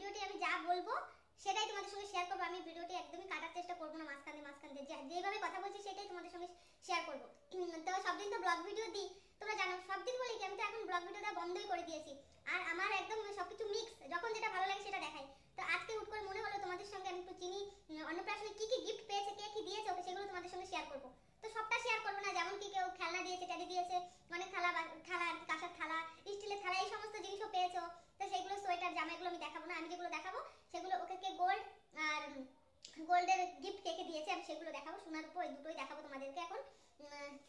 ভিডিওটি আমি যা বলবো সেটাই তোমাদের সঙ্গে শেয়ার করবো। আমি ভিডিওটি একদমই কাটার চেষ্টা করবো না, মাঝখান দিয়ে যেভাবে কথা বলছি সেটাই তোমাদের সঙ্গে শেয়ার করবো। তো সব দিন তো ব্লগ ভিডিও দিই, তোমরা জানো সব দিন বলি কি আমি তো এখন ব্লগ ভিডিওটা বন্ধই করে দিয়েছি। আর আমার একদম সবকিছু মিক্স, যখন যেটা ভালো লাগে সেটা দেখাই। তো আজকে হুট করে মনে হলো তোমাদের সঙ্গে আমি একটু চিনি অন্নপ্রাশনে কি কি গিফট পেয়েছে, কে কি দিয়েছে ওকে সেগুলো তোমাদের সঙ্গে শেয়ার করবো। তো সবটা শেয়ার করবো না, যেমন কি কেউ খেলনা দিয়েছে, টেডি দিয়েছে, অনেক থালা কাঁসার থালা, স্টিলের থালা, এই সমস্ত জিনিসও পেয়েছো। তো সেগুলো সোয়েটার জামা এগুলো আমি দেখাবো না। আমি যেগুলো দেখাবো সেগুলো ওকে কে গোল্ড আর গোল্ডের গিফট কে কে দিয়েছে আমি সেগুলো দেখাবো। সোনার উপর এই দুটোই দেখাবো তোমাদেরকে এখন।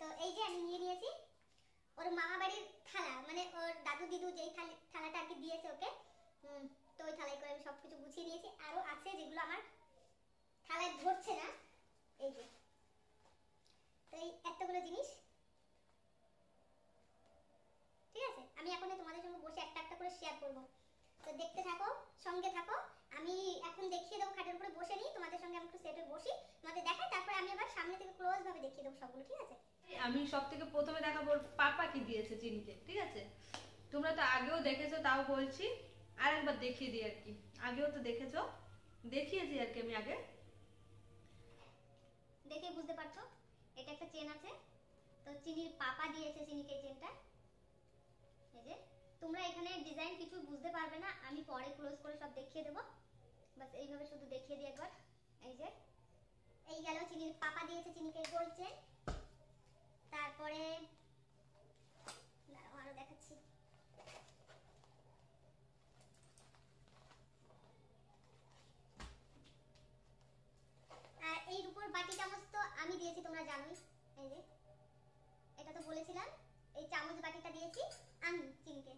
তো এই যে আমি নিয়ে নিয়েছি ওর মামা বাড়ির থালা, মানে ওর দাদু দিদু যেই থালাটা আর কি দিয়েছে ওকে, তো ওই থালায় করে আমি সবকিছু গুছিয়ে নিয়েছি। আরো আছে যেগুলো আমার থালায় ধরছে না, এই যে। তো এই এতগুলো জিনিস, ঠিক আছে, আমি এখন তোমাদের সঙ্গে বসে একটা একটা করে শেয়ার করব। তো দেখতে থাকো, সঙ্গে থাকো। আমি এখন দেখিয়ে দেবো খাটের উপরে বসে নিই, তোমাদের সঙ্গে আমি একটু সেটে বসি, তোমাদের দেখাই, তারপরে আমি আবার সামনে থেকে ক্লোজ ভাবে দেখিয়ে দেবো সবগুলো, ঠিক আছে। আমি সব থেকে প্রথমে দেখাবো পাপা কি দিয়েছে চিনিকে, ঠিক আছে। তোমরা তো আগেও দেখেছো, তাও বলছি আর একবার দেখিয়ে দিই আর কি। আগেও তো দেখেছো, দেখিয়েছি আর কি আমি আগে। দেখে বুঝতে পারছো এটা একটা চেন আছে, তো চিনির পাপা দিয়েছে চিনিকে এই চেনটা। এই যে তোমরা এখানে ডিজাইন কিছু বুঝতে পারবে না, আমি পরে ক্লোজ করে সব দেখিয়ে দেবো, বাস এইভাবে শুধু দেখিয়ে দিই একবার। এই যে এই গেল চিনির পাপা দিয়েছে চিনিকে গোল্ড চেন। তারপরে আরো দেখাচ্ছি, আর এই রূপোর বাটি চামচ তো আমি দিয়েছি তোমরা জানোই। এই যে এটা তো বলেছিলাম, এই চামচ বাটিটা দিয়েছি আমি চিনিকে।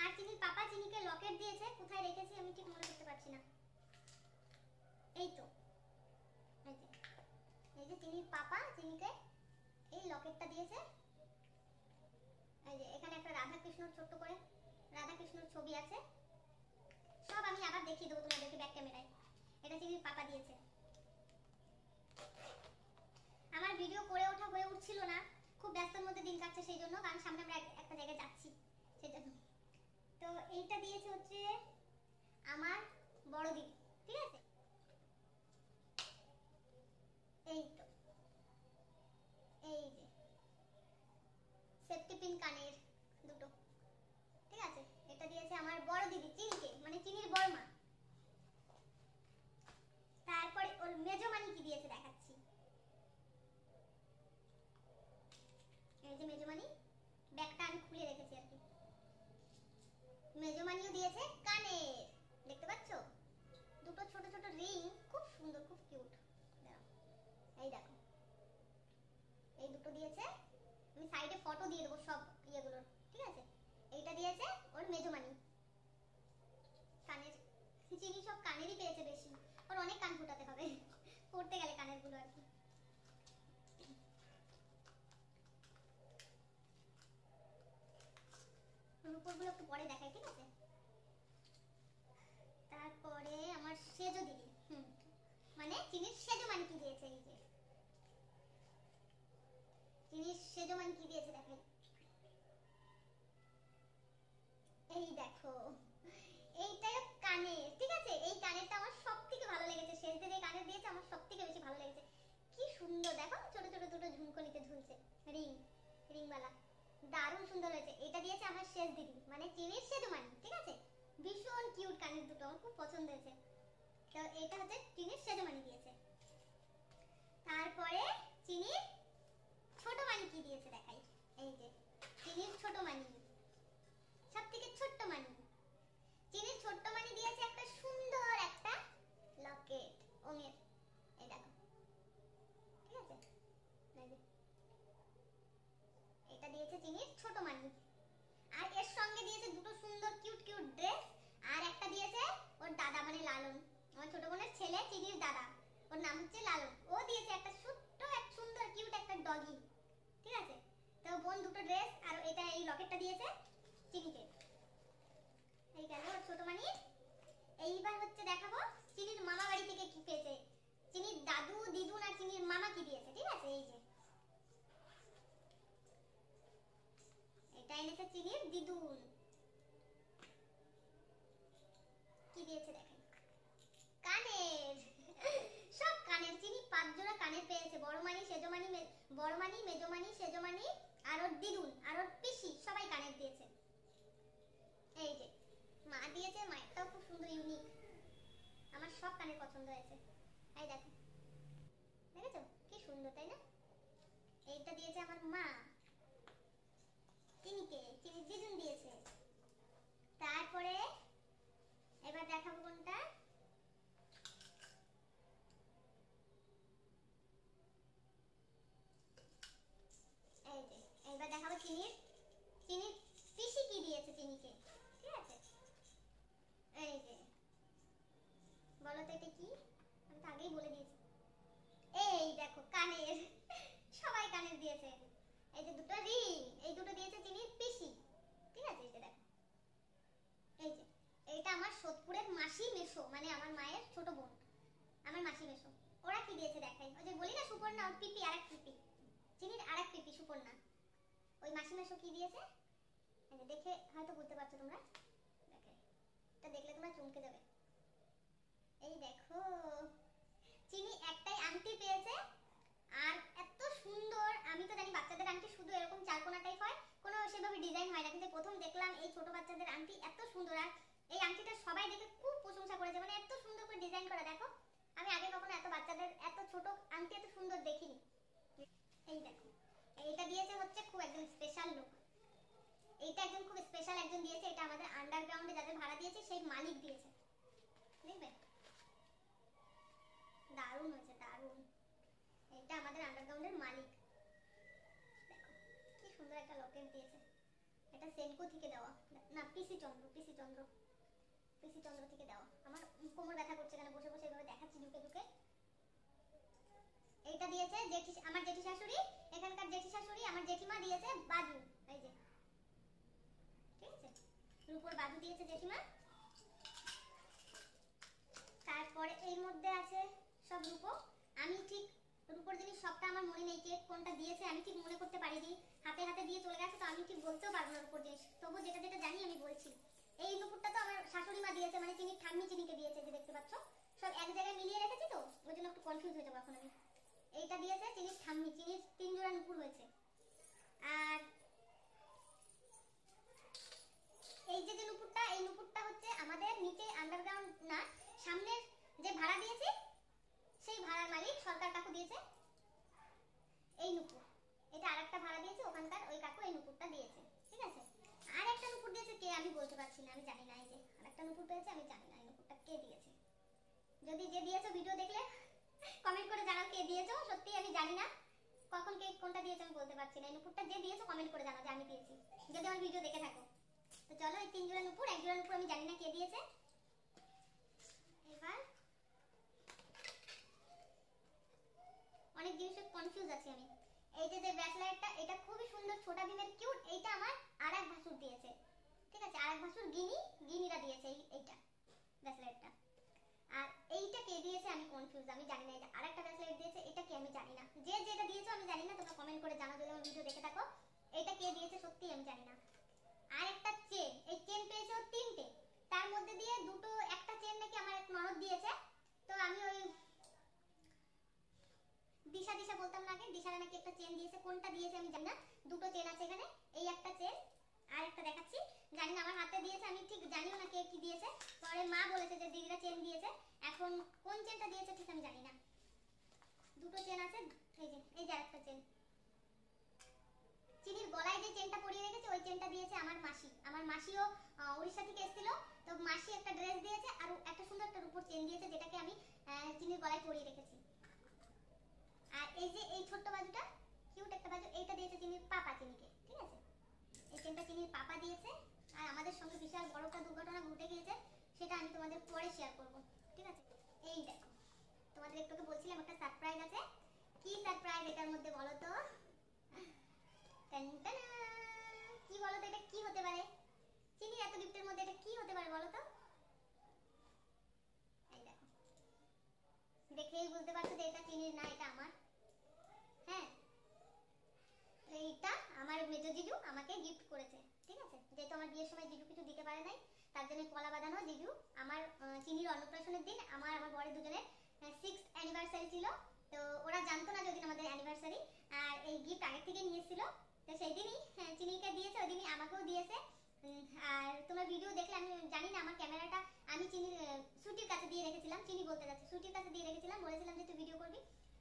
আর চিনির পাপা চিনিকে লকেট দিয়েছে, কোথায় রেখেছি আমি ঠিক মনে করতে পারছি না। এই তো এই যে চিনির পাপা চিনিকে এই লকেটটা দিয়েছে। এই যে এখানে একটা রাধা কৃষ্ণর ছোট্ট করে রাধা কৃষ্ণর ছবি আছে, সব আমি আবার দেখিয়ে দেবো তোমাদেরকে ব্যাক ক্যামেরায়। এটা চিনির পাপা দিয়েছে। আমার ভিডিও করে ওঠা হয়ে উঠছিল না, খুব ব্যস্তর মধ্যে দিন কাটছে সেই জন্য, কারণ সামনে আমরা একটা জায়গায় যাচ্ছি সেজন্য। তো এইটা দিয়েছে হচ্ছে আমার বড় দিদি, ঠিক আছে। এই তো এই যে সেফটি পিন কানের দুটো, ঠিক আছে, এটা দিয়েছে আমার বড় দিদি চিনিকে, মানে চিনির বড়মা। তারপরে ওর মেজমানি কি দিয়েছে দেখাচ্ছি। এই যে মেজমানি, ব্যাগটা আমি খুলে রেখেছি আর কি। মেজমানিও দিয়েছে কানের, দেখতে পাচ্ছো দুটো ছোট ছোট রিং, খুব সুন্দর, খুব কিউট। এই দেখো এই দুটো দিয়েছে, আমি সাইডে ফটো দিয়ে দেবো সব ইয়েগুলোর, ঠিক আছে। এইটা দিয়েছে ওর মেজমানি কানের। চিনি সব কানেরই পেয়েছে বেশি, ওর অনেক কান ফুটাতে হবে পড়তে গেলে কানের গুলো আর কি। রূপোরগুলো একটু পরে দেখাই, ঠিক আছে। তারপরে আমার সেজো দিদি, মানে চিনির সেজো মানি কি দিয়েছে, এই যে চিনির সেজো মানি কি দিয়েছে দেখাই। এই দেখো এইটা কানে, ঠিক আছে। এই কানেরটা আমার সবথেকে ভালো লেগেছে, সেজতে যে কানের দিয়েছে আমার সবথেকে বেশি ভালো লেগেছে। কি সুন্দর দেখো, ছোট ছোট দুটো ঝুমকনিতে ঝুলছে রিংওয়ালা, দারুণ সুন্দর হয়েছে। এটা দিয়েছে আমার শেষ দিদি, মানে চিনির সেজমানি, ঠিক আছে। ভীষণ কিউট কানের দুটো, আমার খুব পছন্দ হয়েছে। তো এটা হচ্ছে চিনির সেজমানি দিয়েছে। তারপরে চিনির ছোট মানি কি দিয়েছে দেখাই। এই যে চিনির ছোট মানি, সব থেকে ছোট্ট মানি, চিনির ছোট্ট মানি দিয়েছে একটা সুন্দর একটা লকেট ওমের, এই দেখো, ঠিক আছে। এটা দিয়েছে চিনির ছোট মানি, আর এর সঙ্গে দিয়েছে দুটো সুন্দর কিউট কিউট ড্রেস, আর একটা দিয়েছে ওর দাদা মানে লালন, আমার ছোট বোনের ছেলে চিনির দাদা, ওর নাম হচ্ছে লালন, ও দিয়েছে একটা ছোট্ট এক সুন্দর কিউট একটা ডগি, ঠিক আছে। তো বোন দুটো ড্রেস আর এটা এই লকেটটা দিয়েছে চিনিকে। এই গেল ছোট মানি। এইবার হচ্ছে দেখাবো চিনির মামা বাড়ি থেকে কি পেয়েছে, চিনির দাদু দিদু না চিনির মামা কি দিয়েছে, ঠিক আছে। এই যে চিনির দিদুন। কি দিয়েছে দেখেন, কানের। সব কানের, চিনি 5 জোড়া কানের পেয়েছে। বড়মানি, সেজমানি, বড়মানি, মেজমানি, সেজমানি আর ওর দিদুন আর ওর পিসি সবাই কানের দিয়েছে। এই যে মা দিয়েছে, মায়েরটাও খুব সুন্দর ইউনিক, আমার সব কানের পছন্দ হয়েছে। এই দেখো, দেখেছো কি সুন্দর, তাই না? এইটা দিয়েছে আমার মা চিনিকে, চিনির দিদুন দিয়েছে। তারপরে এবার দেখাবো কোনটা, এই যে এইবার দেখাবো চিনির পিসি কি দিয়েছে চিনিকে, ঠিক আছে? এই যে বলো তো এটা কি, আমি তো আগেই বলে দিয়েছি। এই দেখো কানের, সবাই কানের দিয়েছে। এই যে দুটো রিং, এই দুটো দিয়েছে চিনির পিসি, ঠিক আছে? এই যে দেখো, এই যে এইটা আমার সোদপুরের মাসি মেশো, মানে আমার মায়ের ছোট বোন, আমার মাসি মেশো। ওরা কি দিয়েছে দেখাই, ওই যে বলি না সুপর্ণা, ওর পিপি, আরেক পিপি, চিনির আরেক পিপি সুপর্ণা, ওই মাসি মেশো কি দিয়েছে, এই যে দেখে হয়তো বুঝতে পারছো তোমরা, দেখে এটা দেখলে তোমরা চমকে যাবে। এই দেখো চিনি একটাই আংটি পেয়েছে, আর এত সুন্দর, আমি তো জানি বাচ্চাদের আংটি শুধু এরকম চারকোনা টাইপ হয়, কোনো সেভাবে ডিজাইন হয় না, কিন্তু প্রথম দেখলাম এই ছোট বাচ্চাদের আংটি এত সুন্দর। আর এই আংটিটা সবাই দেখে খুব প্রশংসা করেছে, মানে এত সুন্দর করে ডিজাইন করা, দেখো আমি আগে কখনো এত বাচ্চাদের এত ছোট আংটি এত সুন্দর দেখিনি। এই দেখো এইটা দিয়েছে হচ্ছে খুব একদম স্পেশাল লোক, এইটা একদম খুব স্পেশাল একজন দিয়েছে, এটা আমাদের আন্ডারগ্রাউন্ডে যাদের ভাড়া দিয়েছে সেই মালিক দিয়েছে, দেখবে দারুণ হয়েছে, দারুণ। এটা আমাদের আন্ডারগ্রাউন্ডের মালিক, দেখো কি সুন্দর একটা লকেট দিয়েছে। এটা সেনকো থেকে দেওয়া, না পিসি চন্দ্র, পিসি চন্দ্র, পিসি চন্দ্র থেকে দেওয়া। আমার কোমর ব্যথা করছে কেন বসে বসে এভাবে দেখাচ্ছি ঢুকে ঢুকে। এইটা দিয়েছে জেঠি, আমার জেঠি শাশুড়ি, এখানকার জেঠি শাশুড়ি, আমার জেঠিমা দিয়েছে বাজু, এই যে ঠিক আছে, রূপোর বাজু দিয়েছে জেঠিমা। তারপরে এর মধ্যে আছে সব রূপো, আমি ঠিক রূপোর জিনিস সবটা আমার মনে নেই, কে কোনটা দিয়েছে আমি ঠিক মনে করতে পারিনি, হাতে হাতে দিয়ে চলে গেছে, তো আমি ঠিক বলতেও পারবো না রূপোর জিনিস, তবু যেটা যেটা জানি আমি বলছি। এই নুপুরটা তো আমার শাশুড়ি মা দিয়েছে, মানে চিনি ঠাম্মি চিনিকে দিয়েছে, যে দেখতে পাচ্ছ সব এক জায়গায় মিলিয়ে রেখেছি, তো ওই জন্য একটু কনফিউজ হয়ে যাবো এখন আমি। এইটা দিয়েছে চিনির ঠাম্মি, চিনির 3 জোড়া নুপুর হয়েছে। আর এই যে যে নুপুরটা, এই নুপুরটা হচ্ছে আমাদের নিচে আন্ডারগ্রাউন্ড না, সামনের যে ভাড়া দিয়েছি সেই ভাড়ার মালিক সরকার কাকু দিয়েছে এই নুপুর। এটা আরেকটা ভাড়া দিয়েছে ওখানকার ওই কাকু এই নুপুরটা দিয়েছে, ঠিক আছে? আর একটা নুপুর দিয়েছে কে আমি বলতে পারছি না, আমি জানি না। এই যে আরেকটা নুপুর পেয়েছে, আমি জানি না এই নুপুরটা কে দিয়েছে। যদি যে দিয়েছো ভিডিও দেখলে কমেন্ট করে জানাও কে দিয়েছো, সত্যি আমি জানি না কখন কে কোনটা দিয়েছে, আমি বলতে পারছি না। এই নুপুরটা যে দিয়েছো কমেন্ট করে জানাও যে আমি দিয়েছি, যদি আমার ভিডিও দেখে থাকো। তো চলো এই 3 জোড়া নুপুর, 1 জোড়া নুপুর আমি জানি না কে দিয়েছে। এবার অনেক জিনিসে কনফিউজ আছি আমি। এই যে যে ব্রেসলেটটা, এটা খুবই সুন্দর, ছোটা ভীমের কিউট, এইটা আমার আরেক ভাসুর দিয়েছে, ঠিক আছে? আরেক ভাসুর গিনিরা দিয়েছে এইটা ব্রেসলেটটা। আর এইটা কে দিয়েছে আমি কনফিউজ, আমি জানি না। এটা আরেকটা ব্রেসলেট দিয়েছে, এটা কি আমি জানি না। যে যেটা দিয়েছো আমি জানি না, তোমরা কমেন্ট করে জানাও যদি আমার ভিডিও দেখে থাকো, এটা কে দিয়েছে সত্যি আমি জানি না। আর একটা চেন, এই চেন পেয়েছে 3টে, তার মধ্যে দিয়ে দুটো, একটা চেন নাকি আমার এক ননদ দিয়েছে, তো আমি ওই দিশা দিশা বলতাম না আগে, দিশারা নাকি একটা চেন দিয়েছে, কোনটা দিয়েছে আমি জানি না। দুটো চেন আছে এখানে, এই একটা চেন আর একটা দেখাচ্ছি, জানি না আমার হাতে দিয়েছে, আমি ঠিক জানিও না কে কি দিয়েছে। পরে মা বলেছে যে দিদিরা চেন দিয়েছে, এখন কোন চেনটা দিয়েছে ঠিক আমি জানি না। দুটো চেন আছে, এই যে আরেকটা চেন, চিনির গলায় যে চেনটা পরিয়ে রেখেছে ওই চেনটা দিয়েছে আমার মাসি। আমার মাসিও উড়িষ্যা থেকে এসেছিল, তো মাসি একটা ড্রেস দিয়েছে আর একটা সুন্দর একটা রূপোর চেন দিয়েছে, যেটাকে আমি চিনির গলায় পরিয়ে রেখেছি। আর এই যে এই ছোট্ট বাজুটা, কিউট একটা বাজু, এইটা দিয়েছে চিনির পাপা চিনিকে, ঠিক আছে? এই চেনটা চিনির পাপা দিয়েছে। আর আমাদের সঙ্গে বিশাল বড় একটা দুর্ঘটনা ঘটে গিয়েছে, সেটা আমি তোমাদের পরে শেয়ার করব, ঠিক আছে? এই দেখো, তোমাদের একটু বলছিলাম একটা সারপ্রাইজ আছে। কি সারপ্রাইজ এটার মধ্যে বলো তো? কি বলো তো, এটা কি হতে পারে? চিনির এত গিফটের মধ্যে এটা কি হতে পারে বলো তো? এই দেখো, দেখেই বুঝতে পারছো যে এটা চিনির না, এটা আমার। হ্যাঁ, এইটা আমার মেজো জিজু আমাকে গিফট করেছে, ঠিক আছে? জন্য কলা বাঁধানো জিজু। আমার চিনির অন্নপ্রাশনের দিন আমার বরের দুজনের 6th অ্যানিভার্সারি ছিল। তো ওরা জানতো না যেদিন আমাদের অ্যানিভার্সারি, আর এই গিফট আগে থেকে নিয়েছিল। তো সেই দিনই চিনিকে দিয়েছে, ওই দিনই আমাকেও দিয়েছে। আর তোমরা ভিডিও দেখলে, আমি জানি না আমার ক্যামেরাটা আমি চিনির সুটির কাছে দিয়ে রেখেছিলাম, চিনি বলতে যাচ্ছে, সুটির কাছে দিয়ে রেখেছিলাম, বলেছিলাম যে তুই ভিডিও করবি।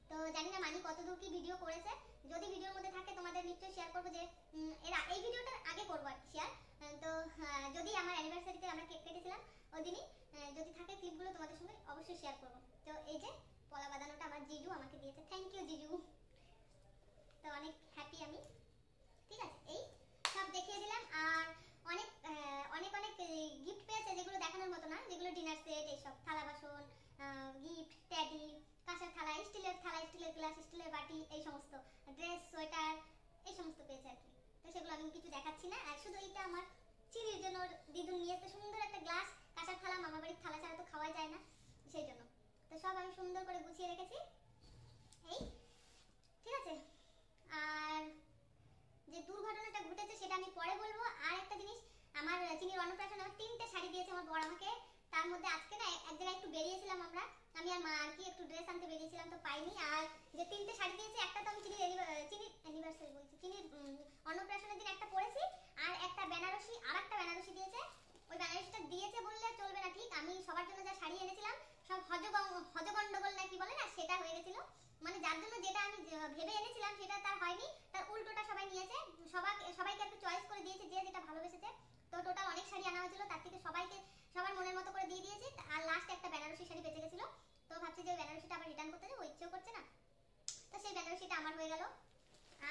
তো জানি না মানি কতদূর কি ভিডিও করেছে, যদি ভিডিওর মধ্যে থাকে তোমাদের নিশ্চয়ই শেয়ার করবো, যে এই ভিডিওটার আগে করবো আর শেয়ার। তো যদি আমার অ্যানিভার্সারিতে আমরা কেক কেটেছিলাম ওই দিনই, যদি থাকে ক্লিপগুলো তোমাদের সঙ্গে অবশ্যই শেয়ার করবো। তো এই যে পলা বাঁধানোটা আমার জিজু আমাকে দিয়েছে, থ্যাংক ইউ জিজু। তো অনেক হ্যাপি আমি। ঠিক আছে, এই সব দেখিয়ে দিলাম। আর অনেক অনেক অনেক গিফট পেয়েছে, যেগুলো দেখানোর মতো না, যেগুলো ডিনার সেট, এইসব থালা বাসন, গিফট, ট্যাডি, কাঁসার থালা, স্টিলের থালা, স্টিলের গ্লাস, স্টিলের বাটি, এই সমস্ত ড্রেস, সোয়েটার, এই সমস্ত পেয়েছে আর কি। তো সেগুলো আমি কিছু দেখাচ্ছি না। আর শুধু এইটা আমার চিনির জন্য দিদুন নিয়েছে সুন্দর একটা গ্লাস, কাঁসার থালা, মামা বাড়ির থালা ছাড়া তো খাওয়া যায় না, সেই জন্য। তো সব আমি সুন্দর করে গুছিয়ে রেখেছি, এই ঠিক আছে। আর যে দুর্ঘটনাটা ঘটেছে সেটা আমি পরে বলবো। আর একটা জিনিস, আমার চিনির অন্নপ্রাশনে আমার 3টে শাড়ি দিয়েছে আমার বর আমাকে। তার মধ্যে আজকে না এক জায়গায় একটু বেরিয়েছিলাম আমরা, আমি আর মা আর কি একটু ড্রেস আনতে বেরিয়েছিলাম, তো পাইনি। আর যে 3টে শাড়ি দিয়েছে, একটা তো আমি চিনির অ্যানিভার্সারি বলছি, চিনির অন্নপ্রাশনের দিন একটা পরেছি, আর একটা বেনারসি, আর একটা বেনারসি দিয়েছে। ওই বেনারসিটা দিয়েছে বললে চলবে না, ঠিক আমি সবার জন্য যা শাড়ি এনেছিলাম সব হজগন্ডগোল না কি বলে না, সেটা হয়ে গেছিল। মানে যার জন্য যেটা আমি ভেবে এনেছিলাম সেটা তার হয়নি, তার উল্টোটা সবাই নিয়েছে। সবাইকে একটু চয়েস করে দিয়েছে যে যেটা ভালোবেসেছে। তো টোটাল অনেক শাড়ি আনা হয়েছিল, তার থেকে সবাইকে সবার মনের মতো করে দিয়ে দিয়েছি। আর লাস্ট একটা বেনারসি শাড়ি বেঁচে গেছিল, তো ভাবছি যে বেনারসিটা আবার রিটার্ন করতে যাবো, ইচ্ছেও করছে না। তো সেই বেনারসিটা আমার হয়ে গেল।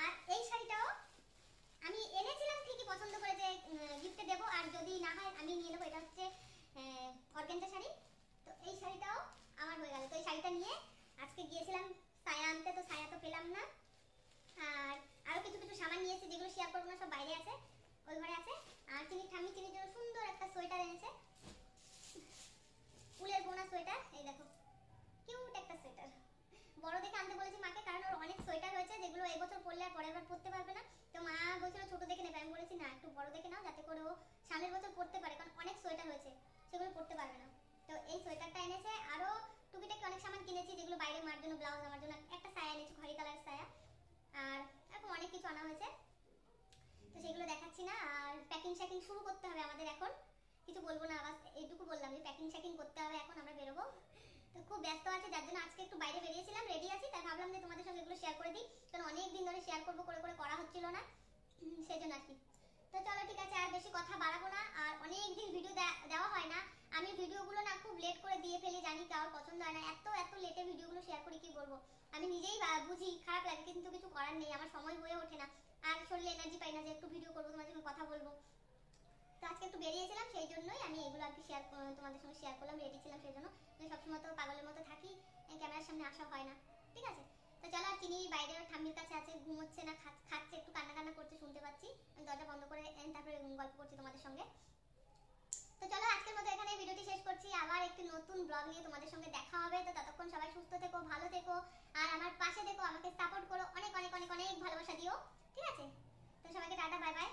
আর এই শাড়িটাও আমি এনেছিলাম ঠিকই পছন্দ করে, যে গিফটে দেবো, আর যদি না হয় আমি নিয়ে নেবো। এটা হচ্ছে অর্গানজা শাড়ি। তো এই শাড়িটাও আমার হয়ে গেল। তো এই শাড়িটা নিয়ে আজকে গিয়েছিলাম সায়া আনতে, তো সায়া তো পেলাম না। আর আরো কিছু কিছু সামান নিয়েছি, যেগুলো শেয়ার করবো না, সব বাইরে আছে, ওই ঘরে আছে। আর ঠাম্মি চিনির জন্য সুন্দর একটা সোয়েটার এনেছে, উলের বোনা সোয়েটার, এই দেখো কিউট একটা সোয়েটার। বড় দেখে আনতে বলেছি মাকে, কারণ ওর অনেক সোয়েটার হয়েছে যেগুলো এবছর পরলে আর পরের বার পরতে পারবে না। তো মা বলছিল ছোট দেখে নেবে, আমি বলেছি না, একটু বড় দেখে নাও, যাতে করে ও সামনের বছর পরতে পারে, কারণ অনেক সোয়েটার হয়েছে, সেগুলো পরতে পারবে না। তো এই সোয়েটারটা এনেছে। আরো টুকিটাকি অনেক সামান কিনেছি, যেগুলো বাইরে মার জন্য, ব্লাউজ, আমার জন্য একটা সায়া এনেছি, খয়েরি কালারের সায়া, আর এরকম অনেক কিছু আনা হয়েছে। তো সেগুলো দেখাচ্ছি না। আর প্যাকিং শ্যাকিং শুরু করতে হবে আমাদের এখন, কিছু বলবো না, আবার এইটুকু বললাম যে প্যাকিং শ্যাকিং করতে হবে, এখন আমরা বেরোবো। তো খুব ব্যস্ত আছে, যার জন্য আজকে একটু বাইরে বেরিয়েছিলাম, রেডি আছি, তাই ভাবলাম যে তোমাদের সঙ্গে এগুলো শেয়ার করে দিই, কারণ অনেক দিন ধরে শেয়ার করবো করে করে করা হচ্ছিল না, সেই জন্য আর কি। তো চলো ঠিক আছে, আর বেশি কথা বাড়াবো না। আর অনেক দিন ভিডিও দেওয়া হয় না, আমি ভিডিওগুলো না খুব লেট করে দিয়ে ফেলি, জানি কারোর পছন্দ হয় না, এত লেটে ভিডিওগুলো শেয়ার করি, কি বলবো। আমি নিজেই বুঝি, খারাপ লাগে, কিন্তু কিছু করার নেই, আমার সময় হয়ে ওঠে না, আর শরীরে এনার্জি পাই না যে একটু ভিডিও করবো, তোমাদের সঙ্গে কথা বলবো। তো আজকে একটু বেরিয়েছিলাম, সেই জন্যই আমি এগুলো আর কি তোমাদের সঙ্গে শেয়ার করলাম, রেডি ছিলাম সেই জন্য। সবসময় তো পাগলের মতো থাকি, ক্যামেরার সামনে আসা হয় না, ঠিক আছে। তো চলো, আর চিনি বাইরে ঠাম্মির কাছে আছে, ঘুমোচ্ছে না, খাচ্ছে, একটু কান্না কান্না করছে, শুনতে পাচ্ছি। আমি দরজা বন্ধ করে তারপরে গল্প করছি তোমাদের সঙ্গে। তো চলো, আজকের মতো এখানে ভিডিওটি শেষ করছি, আবার একটি নতুন ব্লগ নিয়ে তোমাদের সঙ্গে দেখা হবে। তো ততক্ষণ সবাই সুস্থ থেকো, ভালো থেকো, আর আমার পাশে থেকো, আমাকে সাপোর্ট করো, অনেক অনেক অনেক অনেক ভালোবাসা দিও, ঠিক আছে। তো সবাইকে টাটা, বাই বাই।